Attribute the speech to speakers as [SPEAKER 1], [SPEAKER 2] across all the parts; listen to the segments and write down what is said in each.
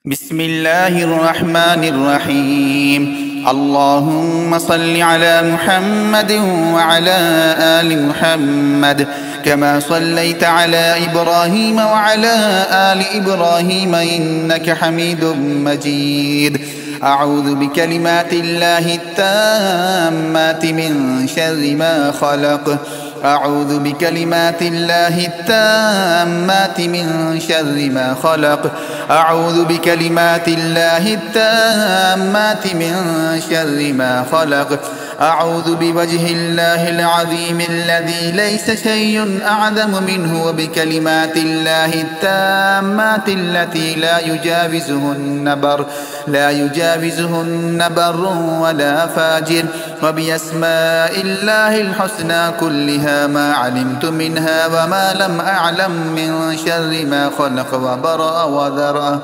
[SPEAKER 1] بسم الله الرحمن الرحيم. اللهم صل على محمد وعلى آل محمد كما صليت على إبراهيم وعلى آل إبراهيم إنك حميد مجيد. أعوذ بكلمات الله التامات من شر ما خلق. أعوذ بكلمات الله التامات من شر ما خلق. أعوذ بكلمات الله التامات من شر ما خلق. أعوذ بوجه الله العظيم الذي ليس شيء أعظم منه وبكلمات الله التامات التي لا يجاوزهن بر ولا فاجر. وبأسماء الله الحسنى كلها ما علمت منها وما لم أعلم من شر ما خلق وبرأ وذرأ.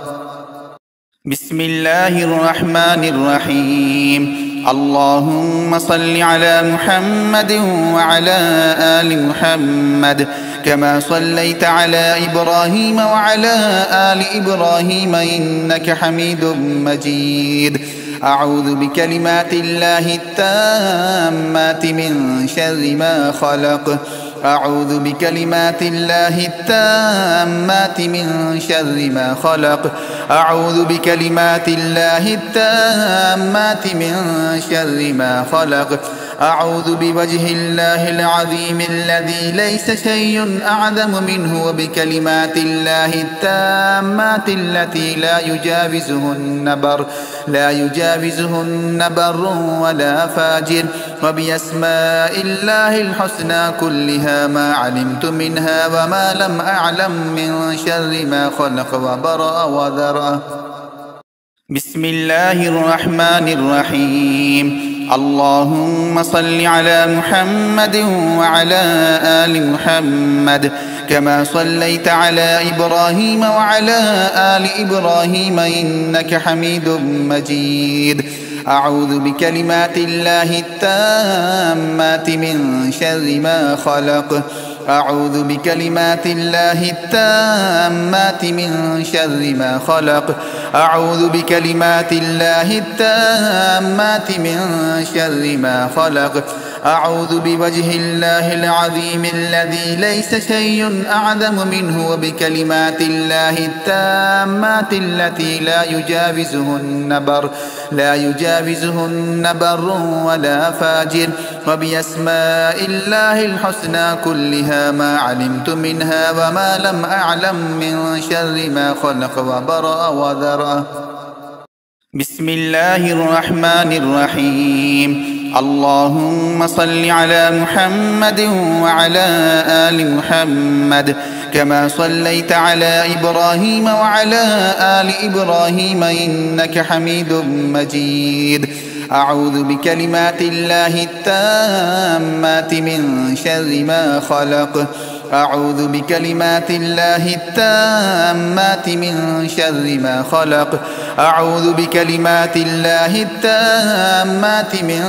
[SPEAKER 1] بسم الله الرحمن الرحيم. اللهم صل على محمد وعلى آل محمد كما صليت على إبراهيم وعلى آل إبراهيم إنك حميد مجيد. أعوذ بكلمات الله التامات من شر ما خلق. أعوذ بكلمات الله التامات من شر ما خلق. أعوذ بكلمات الله التامات من شر ما خلق. أعوذ بوجه الله العظيم الذي ليس شيء أعظم منه وبكلمات الله التامات التي لا يجاوزهن بر ولا فاجر. وبأسماء الله الحسنى كلها ما علمت منها وما لم أعلم من شر ما خلق وبرأ وذرأ. بسم الله الرحمن الرحيم. اللهم صل على محمد وعلى آل محمد كما صليت على إبراهيم وعلى آل إبراهيم إنك حميد مجيد. أعوذ بكلمات الله التامات من شر ما خلق. أعوذ بكلمات الله التامات من شر ما خلق. أعوذ بكلمات الله التامات من شر ما خلق. أعوذ بوجه الله العظيم الذي ليس شيء أعظم منه وبكلمات الله التامات التي لا يجاوزهن بر ولا فاجر. وبأسماء الله الحسنى كلها ما علمت منها وما لم أعلم من شر ما خلق وبرأ وذرأ. بسم الله الرحمن الرحيم. اللهم صل على محمد وعلى آل محمد كما صليت على إبراهيم وعلى آل إبراهيم إنك حميد مجيد. أعوذ بكلمات الله التامات من شر ما خلق. أعوذ بكلمات الله التامات من شر ما خلق. أعوذ بكلمات الله التامات من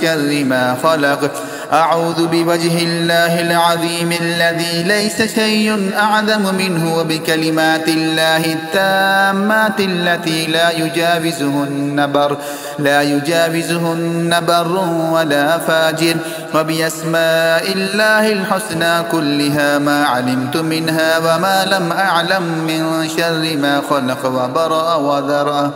[SPEAKER 1] شر ما خلق. أعوذ بوجه الله العظيم الذي ليس شيء أعظم منه وبكلمات الله التامات التي لا يجاوزهن بر ولا فاجر. وبأسماء الله الحسنى كلها ما علمت منها وما لم أعلم من شر ما خلق وبرأ وذرأ.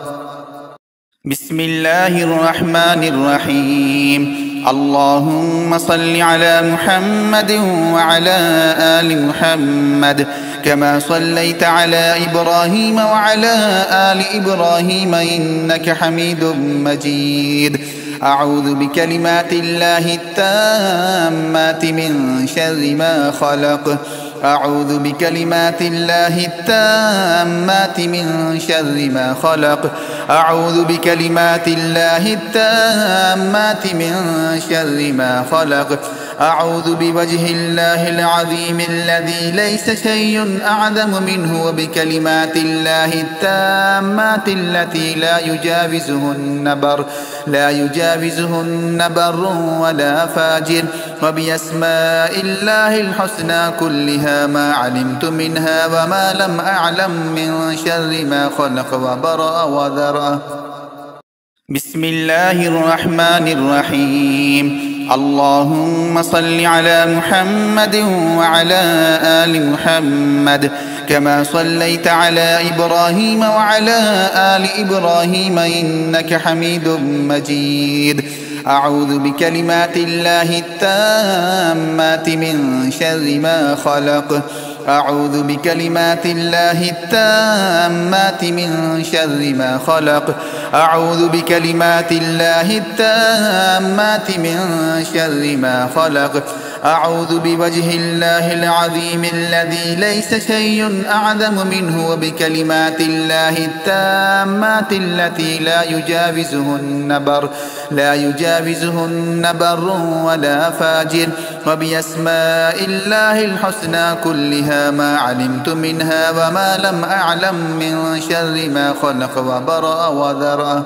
[SPEAKER 1] بسم الله الرحمن الرحيم. اللهم صل على محمد وعلى آل محمد كما صليت على إبراهيم وعلى آل إبراهيم إنك حميد مجيد. أعوذ بكلمات الله التامات من شر ما خلق. أعوذ بكلمات الله التامات من شر ما خلق. أعوذ بكلمات الله التامات من شر ما خلق. أعوذ بوجه الله العظيم الذي ليس شيء أعظم منه وبكلمات الله التامات التي لا يجاوزهن بر ولا فاجر وبأسماء الله الحسنى كلها ما علمت منها وما لم أعلم من شر ما خلق وبرأ وذرأ. بسم الله الرحمن الرحيم. اللهم صل على محمد وعلى آل محمد كما صليت على إبراهيم وعلى آل إبراهيم إنك حميد مجيد. أعوذ بكلمات الله التامات من شر ما خلق. أعوذ بكلمات الله التامات من شر ما خلق. أعوذ بكلمات الله التامات من شر ما خلق. أعوذ بوجه الله العظيم الذي ليس شيء أعظم منه وبكلمات الله التامات التي لا يجاوزهن بر ولا فاجر وبأسماء الله الحسنى كلها ما علمت منها وما لم أعلم من شر ما خلق وبرأ وذرأ.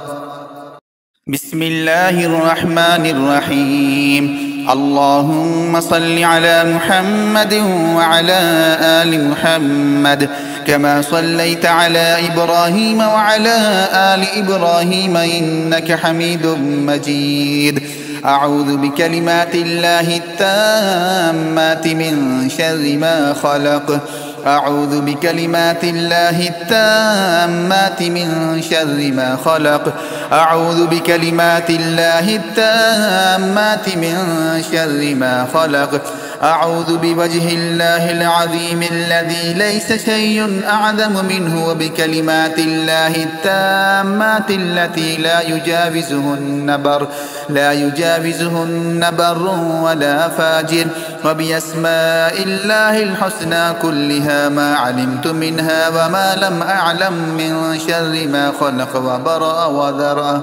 [SPEAKER 1] بسم الله الرحمن الرحيم. اللهم صل على محمد وعلى آل محمد كما صليت على إبراهيم وعلى آل إبراهيم إنك حميد مجيد. أعوذ بكلمات الله التامات من شر ما خلق. أعوذ بكلمات الله التامات من شر ما خلق. أعوذ بكلمات الله التامات من شر ما خلق. أعوذ بوجه الله العظيم الذي ليس شيء أعظم منه وبكلمات الله التامات التي لا يجاوزهن بر ولا فاجر وبأسماء الله الحسنى كلها ما علمت منها وما لم أعلم من شر ما خلق وبرأ وذرأ.